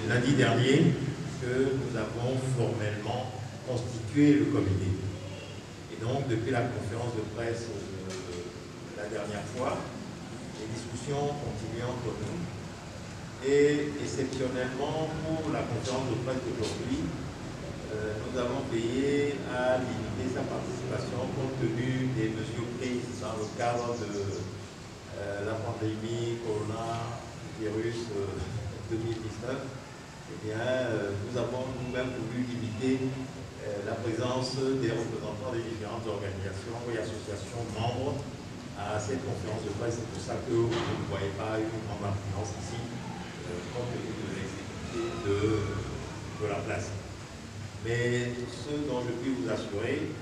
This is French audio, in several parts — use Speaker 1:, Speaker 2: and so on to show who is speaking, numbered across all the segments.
Speaker 1: Lundi dernier que nous avons formellement constitué le comité. Et donc, depuis la conférence de presse de la dernière fois, les discussions continuent entre nous. Et exceptionnellement, pour la conférence de presse d'aujourd'hui, nous avons veillé à limiter sa participation compte tenu des mesures prises dans le cadre de la pandémie coronavirus 2019. Eh bien, nous avons nous-mêmes voulu limiter la présence des représentants des différentes organisations et associations membres à cette conférence de presse. C'est pour ça que vous ne voyez pas une grande influence ici, compte tenu de l'exécutif de la place. Mais ce dont je puis vous assurer,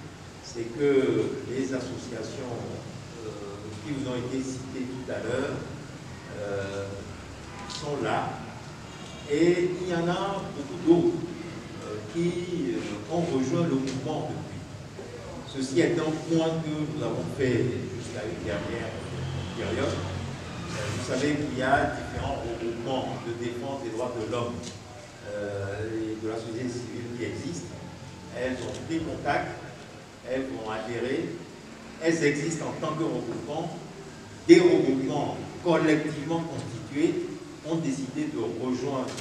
Speaker 1: c'est que les associations qui vous ont été citées tout à l'heure sont là. Et il y en a beaucoup d'autres qui ont rejoint le mouvement depuis. Ceci est un point que nous avons fait jusqu'à une dernière période. Vous savez qu'il y a différents regroupements de défense des droits de l'homme et de la société civile qui existent. Elles ont pris contact, elles vont adhérer, elles existent en tant que regroupements. Des regroupements collectivement constitués ont décidé de rejoindre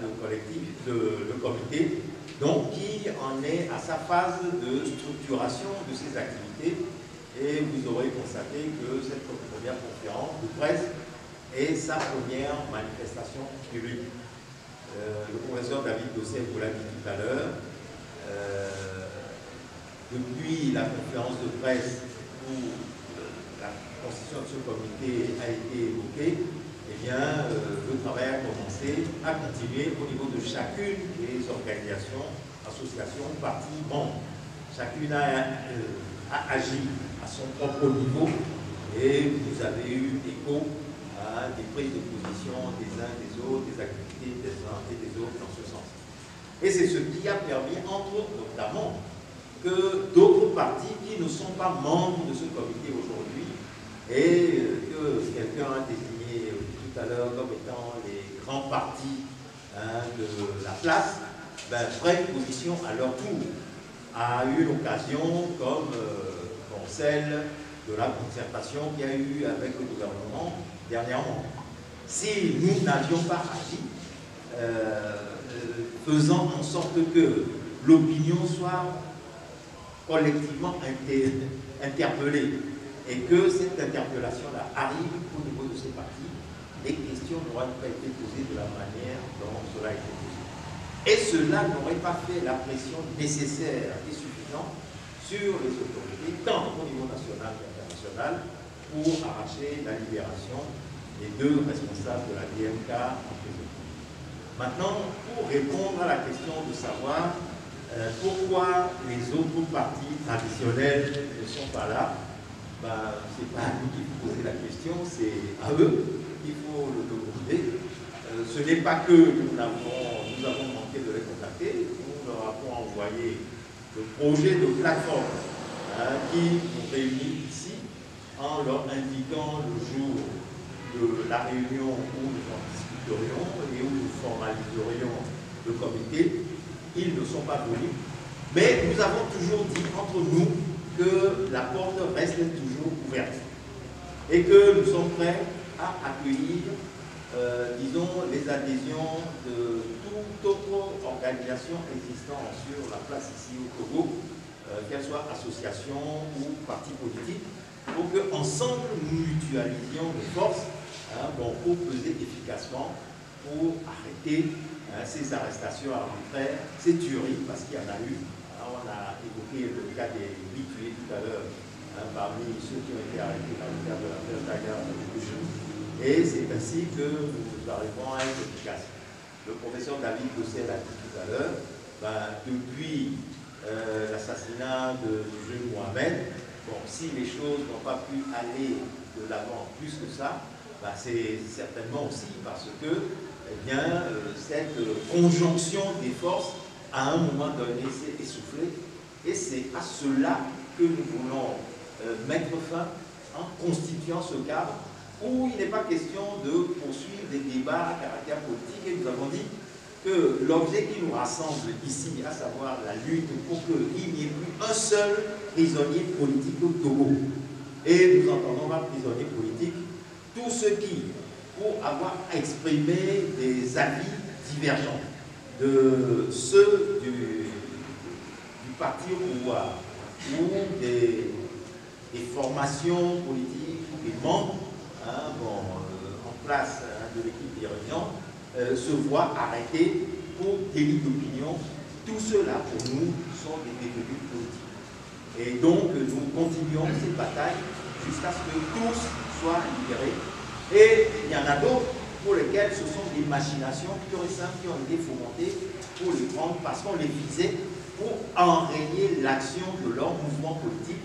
Speaker 1: le collectif, le comité, donc qui en est à sa phase de structuration de ses activités. Et vous aurez constaté que cette première conférence de presse est sa première manifestation publique. Le professeur David Dossel vous l'a dit tout à l'heure, depuis la conférence de presse où la constitution de ce comité a été évoquée, eh bien, le travail a commencé à continuer au niveau de chacune des organisations, associations, partis, membres. Chacune a agi à son propre niveau et vous avez eu écho à des prises de position des uns des autres, des activités des uns et des autres dans ce sens. Et c'est ce qui a permis, entre autres, notamment, que d'autres partis qui ne sont pas membres de ce comité aujourd'hui et que quelqu'un a désigné tout à l'heure comme étant les grands partis de la place, prennent position à leur tour, a eu l'occasion comme celle de la concertation qu'il y a eu avec le gouvernement dernièrement. Si nous n'avions pas agi, faisant en sorte que l'opinion soit collectivement interpellée et que cette interpellation-là arrive au niveau de ces partis, les questions n'auraient pas été posées de la manière dont cela a été posé. Et cela n'aurait pas fait la pression nécessaire et suffisante sur les autorités, tant au niveau national qu'international, pour arracher la libération des deux responsables de la DMK en prison. Maintenant, pour répondre à la question de savoir pourquoi les autres partis traditionnels ne sont pas là, ce n'est pas à nous qu'il faut poser la question, c'est à eux qu'il faut le demander. Ce n'est pas que nous avons manqué de les contacter, nous leur avons envoyé le projet de plateforme qui nous réunit ici en leur indiquant le jour de la réunion où nous en discuterions et où nous formaliserions le comité. Ils ne sont pas venus, mais nous avons toujours dit entre nous que la porte reste toujours ouverte et que nous sommes prêts à accueillir, disons, les adhésions de toute autre organisation existant sur la place ici au Togo, qu'elle soit association ou parti politique, pour qu'ensemble nous mutualisions nos forces pour peser efficacement, pour arrêter ces arrestations arbitraires, ces tueries, parce qu'il y en a eu. On a évoqué le cas des 8 tués tout à l'heure, parmi ceux qui ont été arrêtés dans le cadre de l'affaire Daga. Et c'est ainsi que nous arrivons à être efficaces. Le professeur David Dossel a dit tout à l'heure, depuis l'assassinat de jeune Mohamed, Bon, si les choses n'ont pas pu aller de l'avant plus que ça, bah, c'est certainement aussi parce que eh bien, cette conjonction des forces, à un moment donné, s'est essoufflée. Et c'est à cela que nous voulons mettre fin en constituant ce cadre où il n'est pas question de poursuivre des débats à caractère politique. Et nous avons dit que l'objet qui nous rassemble ici, à savoir la lutte pour qu'il n'y ait plus un seul prisonnier politique au Togo. Et nous entendons par prisonnier politique tous ceux qui, pour avoir exprimé des avis divergents de ceux du parti au pouvoir ou des formations politiques ou des membres en place de l'équipe dirigeante, se voient arrêtés pour délit d'opinion. Tout cela, pour nous, sont des détenus politiques. Et donc, nous continuons cette bataille jusqu'à ce que tous soient libérés. Et il y en a d'autres pour lesquels ce sont des machinations pures et simples qui ont été fomentées pour les prendre parce qu'on les visait pour enrayer l'action de leur mouvement politique.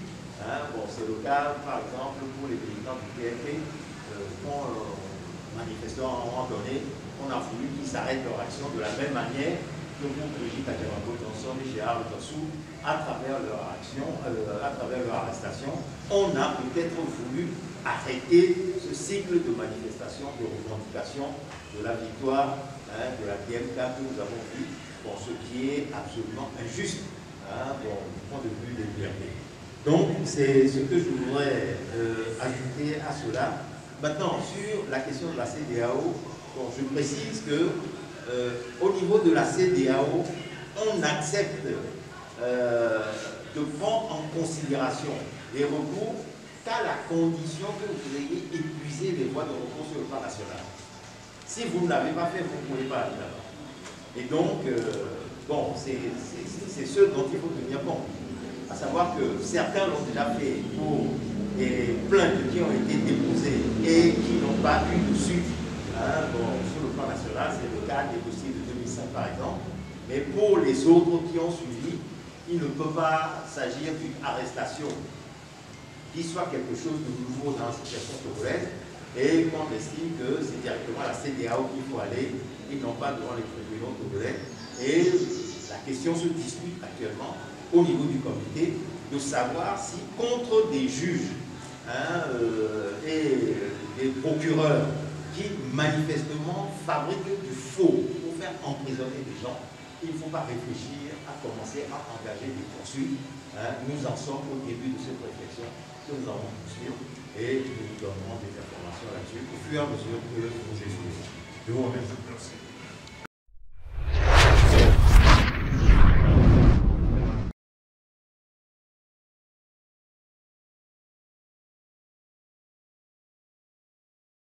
Speaker 1: Bon, c'est le cas, par exemple, pour les militants du PFP, manifestant à un moment donné, on a voulu qu'ils arrêtent leur action de la même manière que pour Brigitte Akerambo Johnson et Gérard Letossou, à travers leur action, à travers leur arrestation. On a peut-être voulu arrêter ce cycle de manifestations, de revendications de la victoire de la DMK que nous avons vu, pour ce qui est absolument injuste du point de vue des libertés. Donc, c'est ce que je voudrais ajouter à cela. Maintenant, sur la question de la CEDEAO, bon, je précise que au niveau de la CEDEAO, on accepte de prendre en considération les recours qu'à la condition que vous ayez épuisé les voies de recours sur le plan national. Si vous ne l'avez pas fait, vous ne pouvez pas aller là-bas. Et donc, bon, c'est ce dont il faut tenir compte. À savoir que certains l'ont déjà fait pour des plaintes qui ont été déposées et qui n'ont pas eu de suite sur le plan national. C'est le cas des dossiers de 2005 par exemple. Mais pour les autres qui ont suivi, il ne peut pas s'agir d'une arrestation qui soit quelque chose de nouveau dans la situation togolaise et qu'on estime que c'est directement à la CEDEAO qu'il faut aller et non pas devant les tribunaux togolais. Et la question se discute actuellement au niveau du comité de savoir si contre des juges et des procureurs qui manifestement fabriquent du faux pour faire emprisonner des gens, il ne faut pas réfléchir à commencer à engager des poursuites. Nous en sommes au début de cette réflexion que nous allons poursuivre et nous donnerons des informations là-dessus au fur et à mesure que nous évoluons. Je vous remercie.